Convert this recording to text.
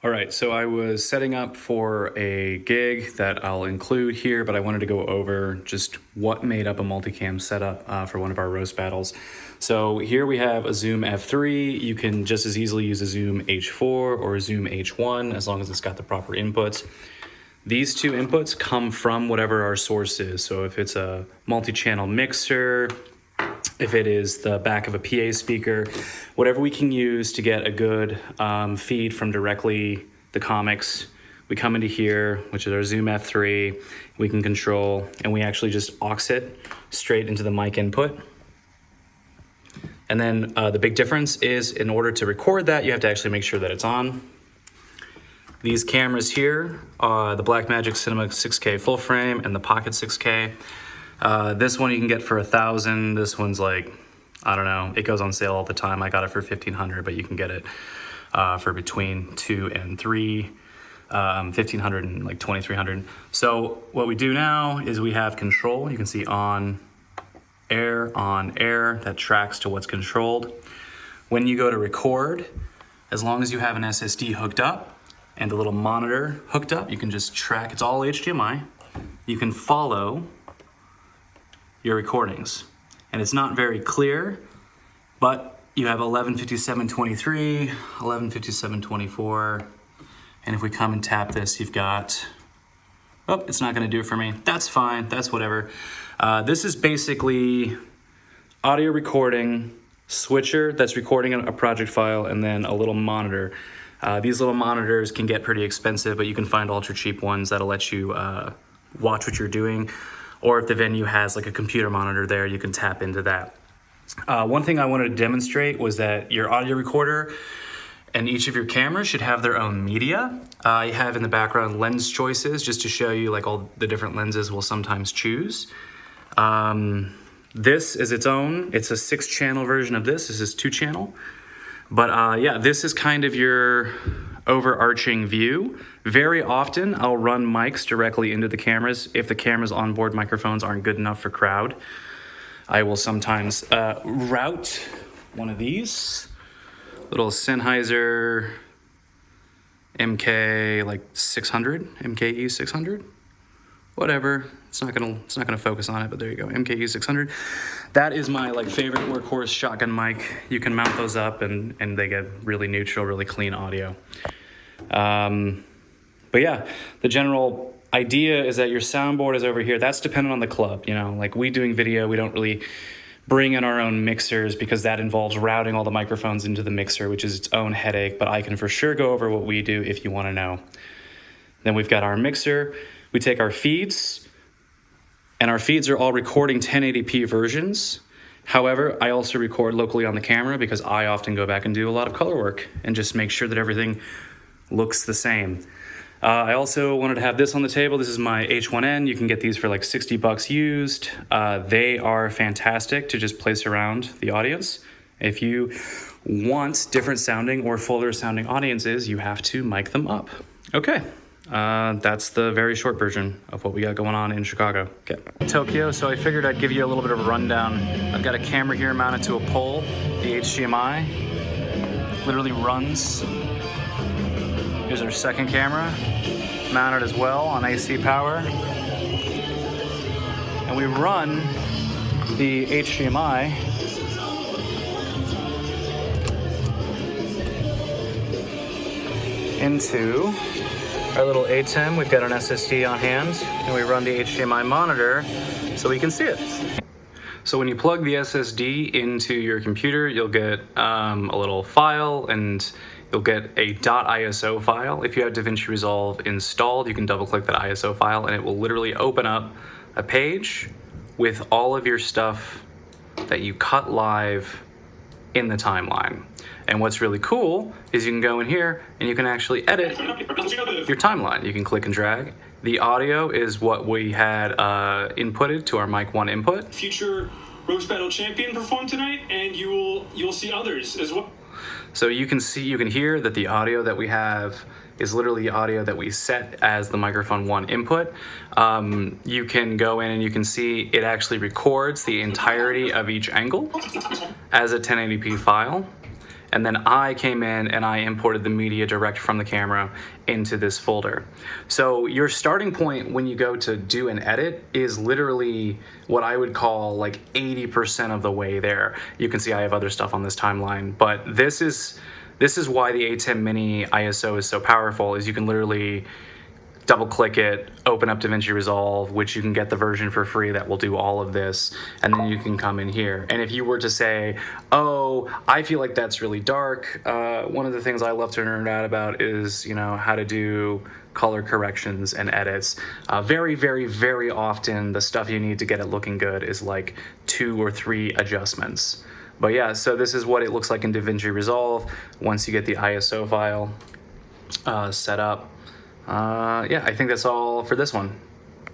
All right, so I was setting up for a gig that I'll include here, but I wanted to go over just what made up a multicam setup for one of our roast battles. So here we have a Zoom F3. You can just as easily use a Zoom H4 or a Zoom H1 as long as it's got the proper inputs. These two inputs come from whatever our source is. So if it's a multi-channel mixer, if it is the back of a PA speaker, whatever we can use to get a good feed from directly the comics, we come into here, which is our Zoom F3, we can control, and we actually just aux it straight into the mic input. And then the big difference is in order to record that, you have to actually make sure that it's on. These cameras here, the Blackmagic Cinema 6K full frame and the Pocket 6K. This one you can get for 1,000. This one's like, I don't know, it goes on sale all the time. I got it for 1,500, but you can get it for between 2 and 3, 1,500 and like 2,300. So what we do now is we have control. You can see on air, that tracks to what's controlled. When you go to record, as long as you have an SSD hooked up and a little monitor hooked up, you can just track, it's all HDMI. You can follow your recordings. And it's not very clear, but you have 11:57:23, 11:57:24, and if we come and tap this, you've got, oh, it's not gonna do it for me. That's fine, that's whatever. This is basically audio recording, switcher that's recording a project file, and then a little monitor. These little monitors can get pretty expensive, but you can find ultra cheap ones that'll let you watch what you're doing. Or if the venue has like a computer monitor there, you can tap into that. One thing I wanted to demonstrate was that your audio recorder and each of your cameras should have their own media. I have in the background lens choices just to show you like all the different lenses we'll sometimes choose. This is its own, it's a 6-channel version of this. This is 2-channel. But yeah, this is kind of your overarching view. Very often I'll run mics directly into the cameras. If the camera's onboard microphones aren't good enough for crowd, I will sometimes route one of these. Little Sennheiser MK like 600, MKE 600, whatever. It's not gonna focus on it, but there you go, MKE 600. That is my like favorite workhorse shotgun mic. You can mount those up and they get really neutral, really clean audio. But yeah, the general idea is that your soundboard is over here. That's dependent on the club, you know, like we doing video, we don't really bring in our own mixers because that involves routing all the microphones into the mixer, which is its own headache, but I can for sure go over what we do if you wanna know. Then we've got our mixer. We take our feeds, and our feeds are all recording 1080p versions. However, I also record locally on the camera because I often go back and do a lot of color work and just make sure that everything looks the same. I also wanted to have this on the table. This is my H1N. You can get these for like 60 bucks used. They are fantastic to just place around the audience. If you want different sounding or fuller sounding audiences, you have to mic them up. Okay. That's the very short version of what we got going on in Chicago. Okay. Tokyo, so I figured I'd give you a little bit of a rundown. I've got a camera here mounted to a pole. The HDMI literally runs. Here's our second camera, mounted as well on AC power. And we run the HDMI into our little ATEM. We've got an SSD on hand, and we run the HDMI monitor so we can see it. So when you plug the SSD into your computer, you'll get a little file, and you'll get a .iso file. If you have DaVinci Resolve installed, you can double-click that ISO file, and it will literally open up a page with all of your stuff that you cut live in the timeline. And what's really cool is you can go in here and you can actually edit your timeline. You can click and drag. The audio is what we had inputted to our mic 1 input. Future roast battle champion perform tonight, and you'll see others as well. So you can hear that the audio that we have is literally the audio that we set as the microphone 1 input. You can go in and you can see it actually records the entirety of each angle as a 1080p file. and then I came in and I imported the media direct from the camera into this folder. So your starting point when you go to do an edit is literally what I would call like 80% of the way there. You can see I have other stuff on this timeline, but this is why the ATEM Mini ISO is so powerful, is you can literally double click it, open up DaVinci Resolve, which you can get the version for free that will do all of this, and then you can come in here. And if you were to say, oh, I feel like that's really dark, one of the things I love to nerd out about is, you know, how to do color corrections and edits. Very, very, very often the stuff you need to get it looking good is like 2 or 3 adjustments. But yeah, so this is what it looks like in DaVinci Resolve once you get the ISO file set up. Yeah, I think that's all for this one.